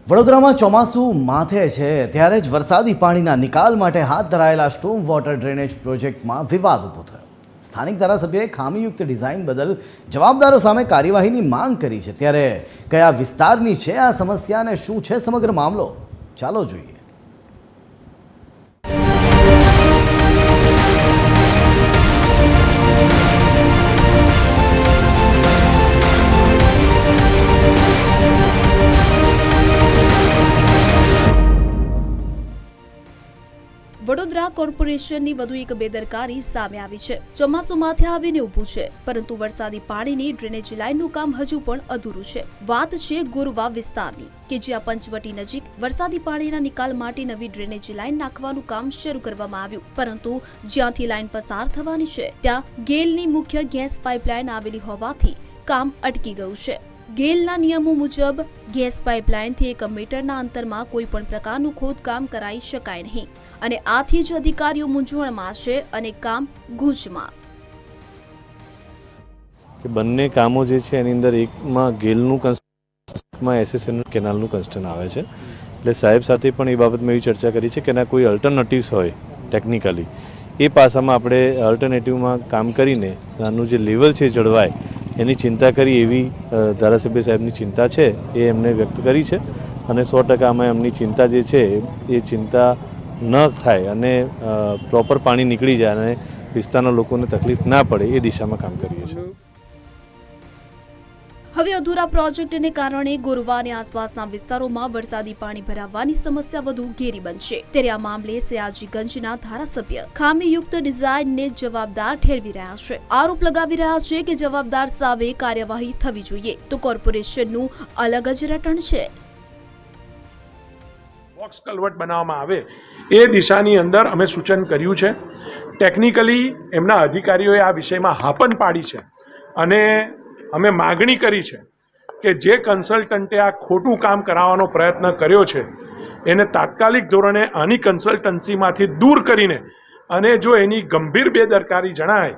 વડોદરામાં ચોમાસું માથે છે ત્યારે જ વરસાદી પાણીના નિકાલ માટે હાથ ધરાયેલા સ્ટોમ વોટર ડ્રેનેજ પ્રોજેક્ટમાં વિવાદ ઊભો થયો। સ્થાનિક ધારાસભ્યએ ખામીયુક્ત ડિઝાઇન બદલ જવાબદારો સામે કાર્યવાહીની માંગ કરી છે। ત્યારે કયા વિસ્તારની છે આ સમસ્યા અને શું છે સમગ્ર મામલો, ચાલો જોઈએ। વડોદરા કોર્પોરેશનની વધુ એક બેદરકારી સામે આવી છે। ચોમાસું માથે આવીને ઊભું છે, પરંતુ વરસાદી પાણીની ડ્રેનેજ લાઇનનું કામ હજુ પણ અધૂરું છે। વાત છે ગોરવા વિસ્તારની કે જ્યાં પંચવટી નજીક વરસાદી પાણીના નિકાલ માટે નવી ડ્રેનેજ લાઇન નાખવાનું કામ શરૂ કરવામાં આવ્યું, પરંતુ જ્યાંથી લાઇન પસાર થવાની છે ત્યાં ગેલની મુખ્ય ગેસ પાઇપલાઇન આવેલી હોવાથી કામ અટકી ગયું છે। ગેલના નિયમો મુજબ ગેસ પાઇપલાઇનથી 1 મીટરના અંતરમાં કોઈ પણ પ્રકારનું ખોદકામ કરાઈ શકાય નહીં અને આથી જ અધિકારીઓ મૂંઝવણમાં છે અને કામ ગૂંચમાં। કે બંને કામો જે છે એની અંદર એકમાં ગેલનું કન્સ્ટ્રક્શનમાં એસએસએન કેનાલનું કન્સ્ટ્રક્શન આવે છે, એટલે સાહેબ સાથે પણ એ બાબતમાં એવી ચર્ચા કરી છે કે એના કોઈ અલ્ટરનેટિવ્સ હોય ટેકનિકલી એ પાસામાં આપણે અલ્ટરનેટિવમાં કામ કરીને આનું જે લેવલ છે જળવાય એની ચિંતા કરી એવી ધારાસભ્ય સાહેબની ચિંતા છે એ એમને વ્યક્ત કરી છે અને 100% આમાં એમની ચિંતા જે છે એ ચિંતા ન થાય અને પ્રોપર પાણી નીકળી જાય અને વિસ્તારના લોકોને તકલીફ ના પડે એ દિશામાં કામ કરીએ છીએ। હવે અધૂરા પ્રોજેક્ટને કારણે ગોરવા અને આસપાસના વિસ્તારોમાં વરસાદી પાણી ભરાવાની સમસ્યા વધુ ઘેરી બનશે। ત્યારે આ મામલે સયાજીગંજના ધારાસભ્ય ખામીયુક્ત ડિઝાઇનને જવાબદાર ઠેરવી રહ્યા છે। આરોપ લગાવી રહ્યા છે કે જવાબદાર સામે કાર્યવાહી થવી જોઈએ, તો કોર્પોરેશનનું અલગ જ રટણ છે। બોક્સ કલ્વર્ટ બનાવવામાં આવે એ દિશાની અંદર અમે સૂચન કર્યું છે। ટેકનિકલી એમના અધિકારીઓએ આ વિષયમાં હા પણ પાડી છે અને અમે માગણી કરી છે કે જે કન્સલ્ટન્ટે આ ખોટું કામ કરાવવાનો પ્રયત્ન કર્યો છે એને તાત્કાલિક ધોરણે આની કન્સલ્ટન્સીમાંથી દૂર કરીને અને જો એની ગંભીર બેદરકારી જણાય,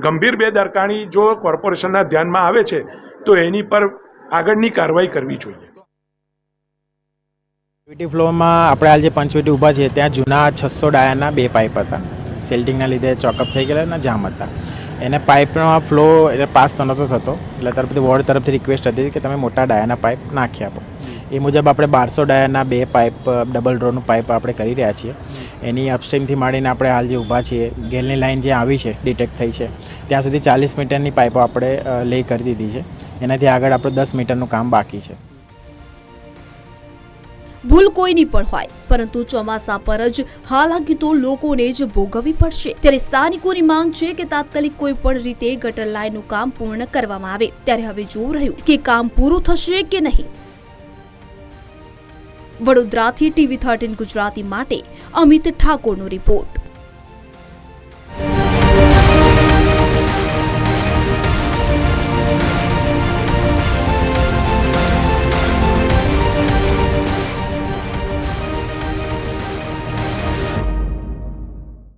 ગંભીર બેદરકારી જો કોર્પોરેશનના ધ્યાનમાં આવે છે તો એની પર આગળની કાર્યવાહી કરવી જોઈએ। પંચવટી ફ્લોમાં આપણે હાલ જે પંચવટી ઊભા છે ત્યાં જૂના 600 ડાયાના 2 પાઇપ હતા, સેલ્ટિંગના લીધે ચોકઅપ થઈ ગયેલા અને જામ હતા। એને પાઇપનો ફ્લો એટલે પાસ નહોતો થતો, એટલે તરફથી વોર્ડ તરફથી રિક્વેસ્ટ હતી કે તમે મોટા ડાયાના પાઇપ નાખી આપો। એ મુજબ આપણે 1200 ડાયાના 2 પાઇપ ડબલ ડ્રોનું પાઇપ આપણે કરી રહ્યા છીએ। એની અપસ્ટ્રીમથી માંડીને આપણે હાલ જે ઊભા છીએ ગેલની લાઇન જે આવી છે ડિટેક્ટ થઈ છે ત્યાં સુધી 40 મીટરની પાઇપો આપણે લે કરી દીધી છે। એનાથી આગળ આપણે 10 મીટરનું કામ બાકી છે। ભૂલ કોઈની પણ હોય, પરંતુ ચોમાસા પર જ હાલાકી તો લોકોને જ ભોગવવી પડશે। ત્યારે સ્થાનિકોની માંગ છે કે તાત્કાલિક કોઈ પણ રીતે ગટર લાઇનનું કામ પૂર્ણ કરવામાં આવે। ત્યારે હવે જોવું રહ્યું કે કામ પૂરું થશે કે નહીં। વડોદરાથી TV13 ગુજરાતી માટે અમિત ઠાકોરનો રિપોર્ટ।